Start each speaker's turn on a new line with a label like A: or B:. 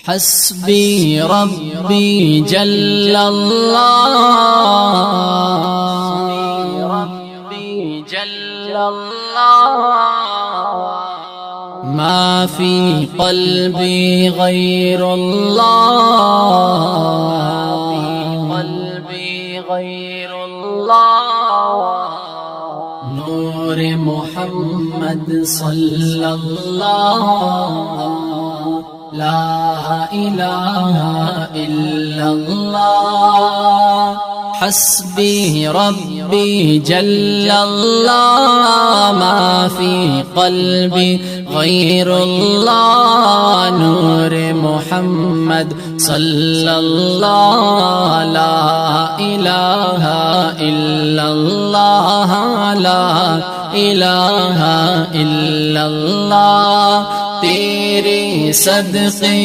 A: हस्बी रब्बी जल्लल्लाह मा फी क़ल्बी गैरुल्लाह नूर मुहम्मद सल्लल्लाहु ला इलाहा इल्लल्लाह हस्बी रब्बी जल्लल्लाह मा फी क़ल्बी गैरुल्लाह नूर मुहम्मद सल्लल्लाहु ला इलाहा इल्लल्लाह ला इलाहा इल्लल्लाह तेरे सदक़े